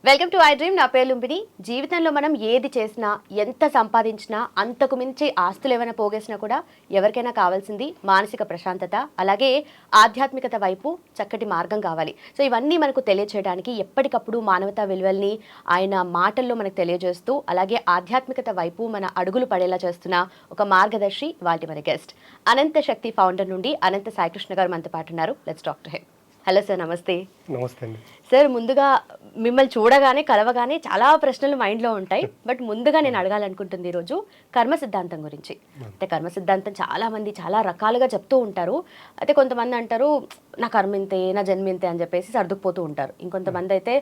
Welcome to I dream. నా పేరు లుంబిని. జీవితంలో మనం ఏది చేసినా, ఎంత సంపాదించినా, అంతకు మించి ఆస్తులు ఏమైనా పోగేసినా కూడా ఎవరికైనా కావాల్సింది మానసిక ప్రశాంతత, అలాగే ఆధ్యాత్మికత వైపు చక్కటి మార్గం కావాలి. సో ఇవన్నీ మనకు తెలియచేయడానికి ఎప్పటికప్పుడు మానవతా విలువల్ని ఆయన మాటల్లో మనకు తెలియజేస్తూ, అలాగే ఆధ్యాత్మికత వైపు మన అడుగులు పడేలా చేస్తున్న ఒక మార్గదర్శి వాటి మన గెస్ట్. అనంత శక్తి ఫౌండర్ నుండి అనంత సాయికృష్ణ గారు మనతో పాటు ఉన్నారు. Let's talk to him. Hello sir, నమస్తే. నమస్తే అండి. సార్, ముందుగా మిమ్మల్ని చూడగానే కలవగానే చాలా ప్రశ్నలు మైండ్లో ఉంటాయి. బట్ ముందుగా నేను అడగాలనుకుంటుంది ఈరోజు కర్మ సిద్ధాంతం గురించి. అంటే కర్మ సిద్ధాంతం చాలామంది చాలా రకాలుగా చెప్తూ ఉంటారు. అయితే కొంతమంది అంటారు నా కర్మ ఇంతే, నా జన్మ ఇంతే అని చెప్పేసి సర్దుకుపోతూ ఉంటారు. ఇంకొంతమంది అయితే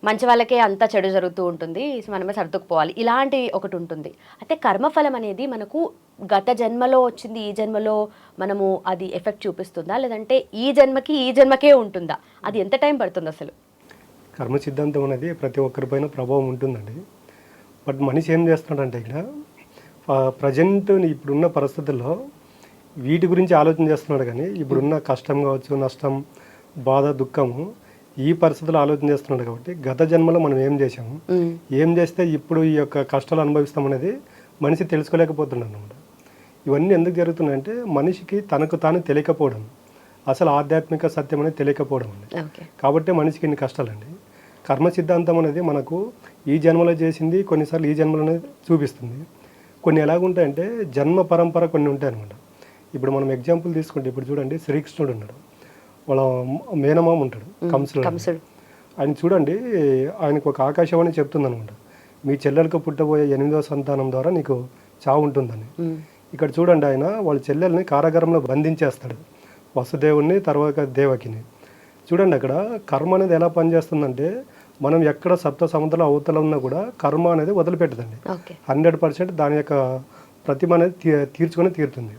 మంచి వాళ్ళకే అంతా చెడు జరుగుతూ ఉంటుంది, మనమే సర్దుకుపోవాలి, ఇలాంటి ఒకటి ఉంటుంది. అయితే కర్మఫలం అనేది మనకు గత జన్మలో వచ్చింది ఈ జన్మలో మనము అది ఎఫెక్ట్ చూపిస్తుందా, లేదంటే ఈ జన్మకే ఉంటుందా? అది ఎంత టైం పడుతుంది అసలు? కర్మ సిద్ధాంతం అనేది ప్రతి ఒక్కరిపైన ప్రభావం ఉంటుందండి. బట్ మనిషి ఏం చేస్తున్నాడంటే ఇక్కడ ప్రజెంట్ ఇప్పుడున్న పరిస్థితుల్లో వీటి గురించి ఆలోచన చేస్తున్నాడు, కానీ ఇప్పుడున్న కష్టం కావచ్చు, నష్టం, బాధ, దుఃఖము ఈ పరిస్థితుల్లో ఆలోచన చేస్తున్నాడు. కాబట్టి గత జన్మలో మనం ఏం చేసాము, ఏం చేస్తే ఇప్పుడు ఈ యొక్క కష్టాలు అనుభవిస్తామనేది మనిషి తెలుసుకోలేకపోతున్నాడు అనమాట. ఇవన్నీ ఎందుకు జరుగుతున్నాయంటే మనిషికి తనకు తాను తెలియకపోవడం, అసలు ఆధ్యాత్మిక సత్యం అనేది తెలియకపోవడం అండి. కాబట్టి మనిషికి ఇన్ని కష్టాలండి. కర్మ సిద్ధాంతం అనేది మనకు ఈ జన్మలో చేసింది కొన్నిసార్లు ఈ జన్మలోనే చూపిస్తుంది. కొన్ని ఎలాగుంటాయంటే జన్మ పరంపర కొన్ని ఉంటాయి అనమాట. ఇప్పుడు మనం ఎగ్జాంపుల్ తీసుకుంటే ఇప్పుడు చూడండి, శ్రీకృష్ణుడు ఉన్నాడు, వాళ్ళ మేనమామ ఉంటాడు కంసుడు. ఆయన చూడండి, ఆయనకు ఒక ఆకాశవాణి చెప్తుంది అనమాట, మీ చెల్లెలకు పుట్టబోయే 8వ సంతానం ద్వారా నీకు చావు ఉంటుందని. ఇక్కడ చూడండి, ఆయన వాళ్ళ చెల్లెల్ని కారాగారంలో బంధించేస్తాడు, వసుదేవుని తర్వాత దేవకిని. చూడండి అక్కడ కర్మ అనేది ఎలా పనిచేస్తుందంటే మనం ఎక్కడ సప్త సముద్రాల అవతల ఉన్నా కూడా కర్మ అనేది వదిలిపెట్టదండి. 100% దాని యొక్క ప్రతిమ అనేది తీర్చుకొని తీరుతుంది.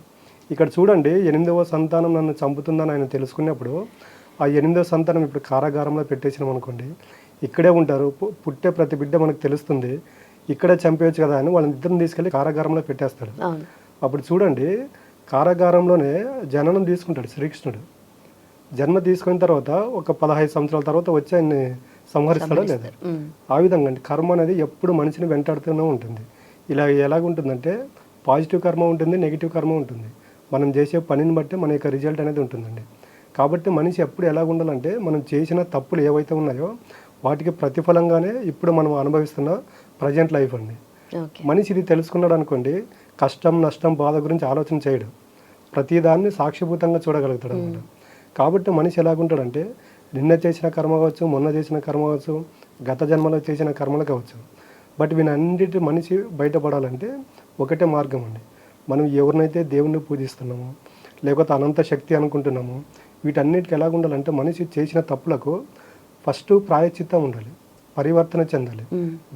ఇక్కడ చూడండి, 8వ సంతానం నన్ను చంపుతుందని ఆయన తెలుసుకున్నప్పుడు ఆ 8వ సంతానం ఇప్పుడు కారాగారంలో పెట్టేసినాం అనుకోండి, ఇక్కడే ఉంటారు, పుట్టే ప్రతి బిడ్డ మనకు తెలుస్తుంది, ఇక్కడే చంపేయచ్చు కదా అని వాళ్ళని ఇద్దరిని తీసుకెళ్ళి కారాగారంలో పెట్టేస్తాడు. అప్పుడు చూడండి, కారాగారంలోనే జననం తీసుకుంటాడు శ్రీకృష్ణుడు. జన్మ తీసుకున్న తర్వాత ఒక 15 సంవత్సరాల తర్వాత వచ్చి ఆయన్ని సంహరిస్తాడో లేదా. ఆ విధంగా అండి కర్మ అనేది ఎప్పుడు మనిషిని వెంటాడుతూనే ఉంటుంది. ఇలా ఎలాగుంటుందంటే పాజిటివ్ కర్మ ఉంటుంది, నెగిటివ్ కర్మ ఉంటుంది. మనం చేసే పనిని బట్టి మన యొక్క రిజల్ట్ అనేది ఉంటుందండి. కాబట్టి మనిషి ఎప్పుడు ఎలా ఉండాలంటే మనం చేసిన తప్పులు ఏవైతే ఉన్నాయో వాటికి ప్రతిఫలంగానే ఇప్పుడు మనం అనుభవిస్తున్న ప్రజెంట్ లైఫ్ అండి. మనిషి ఇది తెలుసుకున్నాడు అనుకోండి, కష్టం, నష్టం, బాధ గురించి ఆలోచన చేయడు, ప్రతిదాన్ని సాక్షిభూతంగా చూడగలుగుతాడు అనమాట. కాబట్టి మనిషి ఎలాగుంటాడంటే నిన్న చేసిన కర్మ కావచ్చు, మొన్న చేసిన కర్మ కావచ్చు, గత జన్మలో చేసిన కర్మలు కావచ్చు, బట్ వీనన్నిటి మనిషి బయటపడాలంటే ఒకటే మార్గం అండి. మనం ఎవరినైతే దేవుణ్ణి పూజిస్తున్నామో లేకపోతే అనంత శక్తి అనుకుంటున్నామో వీటన్నిటికి ఎలాగుండాలంటే మనిషి చేసిన తప్పులకు ఫస్ట్ ప్రాయశ్చిత్తం ఉండాలి, పరివర్తన చెందాలి,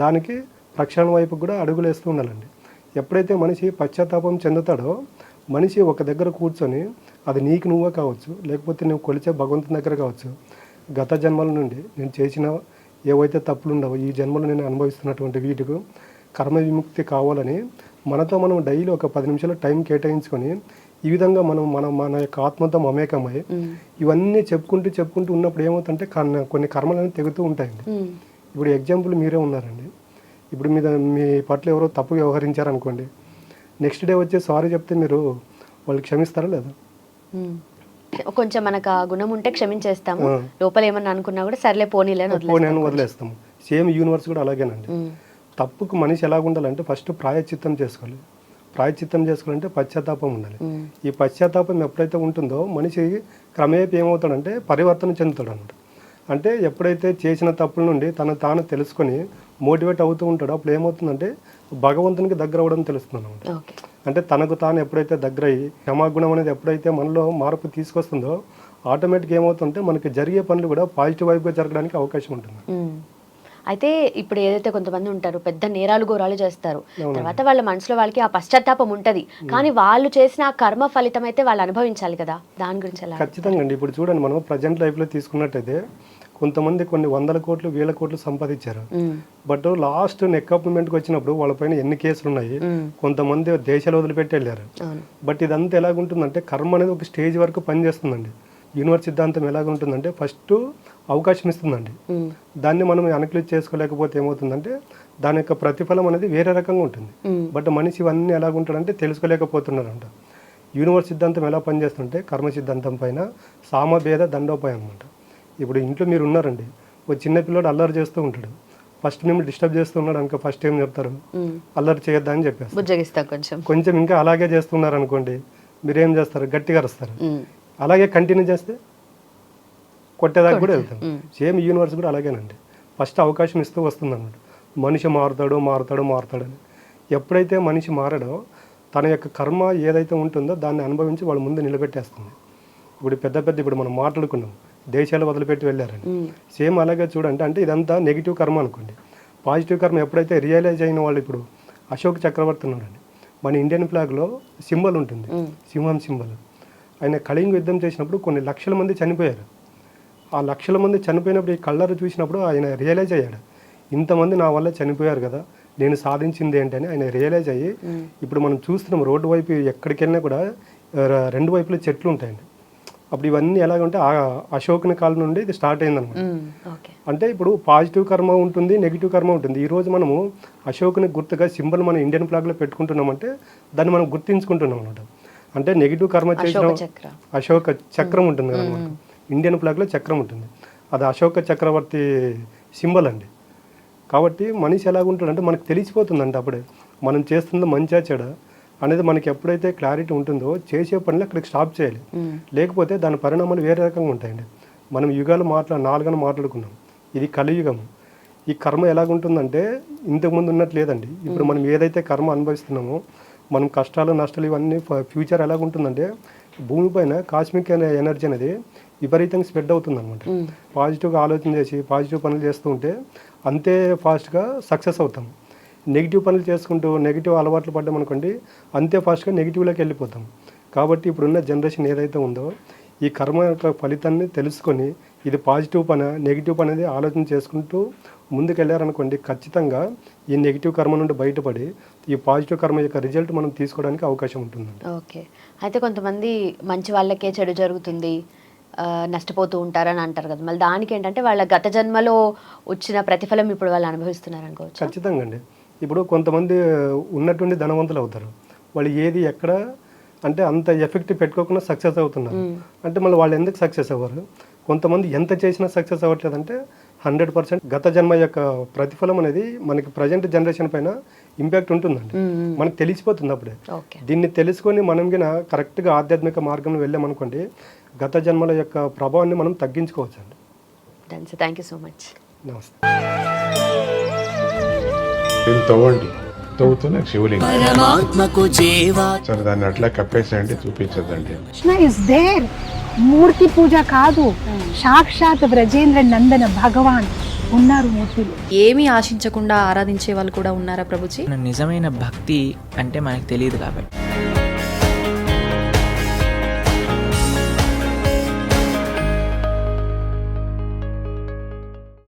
దానికి రక్షణ వైపు కూడా అడుగులు వేస్తూ ఉండాలండి. ఎప్పుడైతే మనిషి పశ్చాత్తాపం చెందుతాడో మనిషి ఒక దగ్గర కూర్చొని, అది నీకు నువ్వే కావచ్చు, లేకపోతే నువ్వు కొలిచే భగవంతుని దగ్గర కావచ్చు, గత జన్మల నుండి నేను చేసిన ఏవైతే తప్పులు ఉండవో ఈ జన్మలో నేను అనుభవిస్తున్నటువంటి వీటికి కర్మ విముక్తి కావాలని మనతో మనం డైలీ ఒక 10 నిమిషాలు టైం కేటాయించుకొని ఈ విధంగా మన యొక్క ఆత్మతో మమేకమై ఇవన్నీ చెప్పుకుంటూ ఉన్నప్పుడు ఏమవుతుందంటే కొన్ని కర్మలు తెగుతూ ఉంటాయండి. ఇప్పుడు ఎగ్జాంపుల్ మీరే ఉన్నారండి, ఇప్పుడు మీ పట్ల ఎవరో తప్పు వ్యవహరించారనుకోండి, నెక్స్ట్ డే వచ్చి సారీ చెప్తే మీరు వాళ్ళు క్షమిస్తారా లేదా? కొంచెం మనకు ఆ గుణం ఉంటే క్షమించేస్తాము, లోపల ఏమన్నా అనుకున్నా కూడా సర్లే పోనీలే వదిలేస్తాము. సేమ్ యూనివర్స్ కూడా అలాగేనండి. తప్పుకు మనిషి ఎలాగుండాలంటే ఫస్ట్ ప్రాయశ్చిత్తం చేసుకోవాలి. ప్రాయశ్చిత్తం చేసుకోవాలంటే పశ్చాత్తాపం ఉండాలి. ఈ పశ్చాత్తాపం ఎప్పుడైతే ఉంటుందో మనిషి క్రమేపీ ఏమవుతాడంటే పరివర్తన చెందుతాడు అనమాట. అంటే ఎప్పుడైతే చేసిన తప్పుల నుండి తాను తెలుసుకొని మోటివేట్ అవుతూ ఉంటాడో అప్పుడు ఏమవుతుందంటే భగవంతునికి దగ్గర అవ్వడం తెలుస్తుంది అనమాట. అంటే తనకు తాను ఎప్పుడైతే దగ్గర అయ్యి క్షమాగుణం అనేది ఎప్పుడైతే మనలో మార్పు తీసుకొస్తుందో ఆటోమేటిక్గా ఏమవుతుందంటే మనకి జరిగే పనులు కూడా పాజిటివ్ వైపుగా జరగడానికి అవకాశం ఉంటుంది. అయితే ఇప్పుడు ఏదైతే కొంతమంది ఉంటారు పెద్ద నేరాలు ఘోరాలు చేస్తారు, తర్వాత వాళ్ళ మనసులో వాళ్ళకి ఆ పశ్చాత్తాపం ఉంటది, కానీ వాళ్ళు చేసిన ఆ కర్మ ఫలితం అయితే వాళ్ళు అనుభవించాలి కదా, దాని గురించి ఎలా? ఖచ్చితంగా అండి. ఇప్పుడు చూడండి, మనం ప్రజెంట్ లైఫ్లో తీసుకున్నట్టయితే కొంతమంది కొన్ని 100 కోట్లు 1000 కోట్లు సంపాదించారు, బట్ లాస్ట్ నెక్కప్మెంట్కి వచ్చినప్పుడు వాళ్ళపైన ఎన్ని కేసులు ఉన్నాయి, కొంతమంది దేశాలు వదిలిపెట్టి వెళ్ళారు. బట్ ఇదంతా ఎలాగుంటుందంటే కర్మ అనేది ఒక స్టేజ్ వరకు పనిచేస్తుందండి. యూనివర్స్ సిద్ధాంతం ఎలాగ ఉంటుందంటే ఫస్ట్ అవకాశం ఇస్తుందండి. దాన్ని మనం అనక్లిక్ చేసుకోలేకపోతే ఏమవుతుందంటే దాని యొక్క ప్రతిఫలం అనేది వేరే రకంగా ఉంటుంది. బట్ మనిషి ఇవన్నీ ఎలాగుంటాడంటే తెలుసుకోలేకపోతున్నారంట. యూనివర్స్ సిద్ధాంతం ఎలా పనిచేస్తుంటే కర్మ సిద్ధాంతం పైన సామభేద దండోపాయం అనమాట. ఇప్పుడు ఇంట్లో మీరు ఉన్నారండి, ఒక చిన్న పిల్లోడు అల్లరి చేస్తూ ఉంటాడు, ఫస్ట్ మిమ్మల్ని డిస్టర్బ్ చేస్తూ ఉన్నాడు అనుకో, ఫస్ట్ ఏం చెప్తారు, అల్లరి చేయొద్దా అని చెప్పేస్తారు. కొంచెం ఇంకా అలాగే చేస్తున్నారు అనుకోండి, మీరేం చేస్తారు, గట్టిగా అరుస్తారు. అలాగే కంటిన్యూ చేస్తే కొట్టేదాకా కూడా వెళ్తాం. సేమ్ యూనివర్స్ కూడా అలాగేనండి, ఫస్ట్ అవకాశం ఇస్తూ వస్తుంది అన్నమాట. మనిషి మారుతాడని ఎప్పుడైతే మనిషి మారడో తన యొక్క కర్మ ఏదైతే ఉంటుందో దాన్ని అనుభవించి వాళ్ళ ముందు నిలబెట్టేస్తుంది. ఇప్పుడు మనం మాట్లాడుకున్నాం, దేశాలు వదిలిపెట్టి వెళ్ళారని. సేమ్ అలాగే చూడండి, అంటే ఇదంతా నెగిటివ్ కర్మ అనుకోండి. పాజిటివ్ కర్మ ఎప్పుడైతే రియలైజ్ అయిన వాళ్ళు, ఇప్పుడు అశోక్ చక్రవర్తి ఉన్నాడండి, మన ఇండియన్ ఫ్లాగ్లో సింబల్ ఉంటుంది, సింహం సింబల్. ఆయన కళింగ యుద్ధం చేసినప్పుడు కొన్ని లక్షల మంది చనిపోయారు. ఆ లక్షల మంది చనిపోయినప్పుడు ఈ కళ్ళరు చూసినప్పుడు ఆయన రియలైజ్ అయ్యాడు, ఇంతమంది నా వల్ల చనిపోయారు కదా, నేను సాధించింది ఏంటని ఆయన రియలైజ్ అయ్యి, ఇప్పుడు మనం చూస్తున్నాం రోడ్డు వైపు ఎక్కడికి వెళ్ళినా కూడా రెండు వైపులా చెట్లు ఉంటాయండి. అప్పుడు ఇవన్నీ ఎలాగంటే అశోకుని కాలం నుండి ఇది స్టార్ట్ అయిందనమాట. అంటే ఇప్పుడు పాజిటివ్ కర్మ ఉంటుంది, నెగిటివ్ కర్మ ఉంటుంది. ఈరోజు మనము అశోకుని గుర్తుగా సింబల్ మన ఇండియన్ ఫ్లాగ్లో పెట్టుకుంటున్నామంటే దాన్ని మనం గుర్తించుకుంటున్నాం అనమాట. అంటే నెగిటివ్ కర్మ చేసిన అశోక చక్రం ఉంటుంది కదా మనకు, ఇండియన్ ఫ్లాగ్లో చక్రం ఉంటుంది, అది అశోక చక్రవర్తి సింబల్ అండి. కాబట్టి మనిషి ఎలాగుంటాడంటే మనకు తెలిసిపోతుందంటే అప్పుడే మనం చేస్తున్న మంచిగా చెడ అనేది మనకి ఎప్పుడైతే క్లారిటీ ఉంటుందో చేసే పనులు అక్కడికి స్టాప్ చేయాలి. లేకపోతే దాని పరిణామాలు వేరే రకంగా ఉంటాయండి. మనం యుగాలు నాలుగని మాట్లాడుకున్నాం, ఇది కలియుగం. ఈ కర్మ ఎలాగుంటుందంటే ఇంతకుముందు ఉన్నట్టు లేదండి. ఇప్పుడు మనం ఏదైతే కర్మ అనుభవిస్తున్నామో, మనం కష్టాలు నష్టాలు ఇవన్నీ ఫ్యూచర్ ఎలాగుంటుందంటే భూమిపైన కాస్మిక్ ఎనర్జీ అనేది విపరీతంగా స్ప్రెడ్ అవుతుంది అనమాట. పాజిటివ్గా ఆలోచన చేసి పాజిటివ్ పనులు చేస్తూ ఉంటే అంతే ఫాస్ట్గా సక్సెస్ అవుతాం. నెగిటివ్ పనులు చేసుకుంటూ నెగిటివ్ అలవాట్లు పడ్డాం అనుకోండి, అంతే ఫాస్ట్గా నెగిటివ్లోకి వెళ్ళిపోతాం. కాబట్టి ఇప్పుడున్న జనరేషన్ ఏదైతే ఉందో ఈ కర్మ యొక్క ఫలితాన్ని తెలుసుకొని ఇది పాజిటివ్ పని నెగిటివ్ పని అనేది ఆలోచన చేసుకుంటూ ముందుకు వెళ్ళారనుకోండి, ఖచ్చితంగా ఈ నెగిటివ్ కర్మ నుండి బయటపడి ఈ పాజిటివ్ కర్మ యొక్క రిజల్ట్ మనం తీసుకోవడానికి అవకాశం ఉంటుంది. ఓకే, అయితే కొంతమంది మంచి వాళ్ళకే చెడు జరుగుతుంది, నష్టపోతూ ఉంటారని అంటారు కదా, మళ్ళీ దానికి ఏంటంటే వాళ్ళ గత జన్మలో వచ్చిన ప్రతిఫలం ఇప్పుడు వాళ్ళు అనుభవిస్తున్నారు అనుకోవచ్చు. ఖచ్చితంగా అండి. ఇప్పుడు కొంతమంది ఉన్నటువంటి ధనవంతులు అవుతారు, వాళ్ళు ఏది ఎక్కడ అంటే అంత ఎఫెక్ట్ పెట్టుకోకుండా సక్సెస్ అవుతున్నారు. అంటే మళ్ళీ వాళ్ళు ఎందుకు సక్సెస్ అవ్వరు? కొంతమంది ఎంత చేసినా సక్సెస్ అవ్వట్లేదంటే 100% గత జన్మ యొక్క ప్రతిఫలం అనేది మనకి ప్రజెంట్ జనరేషన్ పైన ఇంపాక్ట్ ఉంటుందండి, మనకు తెలిసిపోతుంది అప్పుడే. దీన్ని తెలుసుకొని మనం గిన కరెక్ట్గా ఆధ్యాత్మిక మార్గంలో వెళ్ళామనుకోండి, గత జన్మల యొక్క ప్రభావాన్ని మనం తగ్గించుకోవచ్చు అండి. Thank you so much. నమస్తే. తవ్వండి, తవ్వుతూనే శివలింగం సరే దాన్ని అట్లా కప్పేసేయండి, చూపించదండి. మూర్తి పూజ కాదు, సాక్షాత్ బ్రజేంద్ర నందన భగవాన్ ఉన్నారు మూర్తిలో. ఏమీ ఆశించకుండా ఆరాధించే వాళ్ళు కూడా ఉన్నారా ప్రభుజీ? నిజమైన భక్తి అంటే మనకు తెలియదు కాబట్టి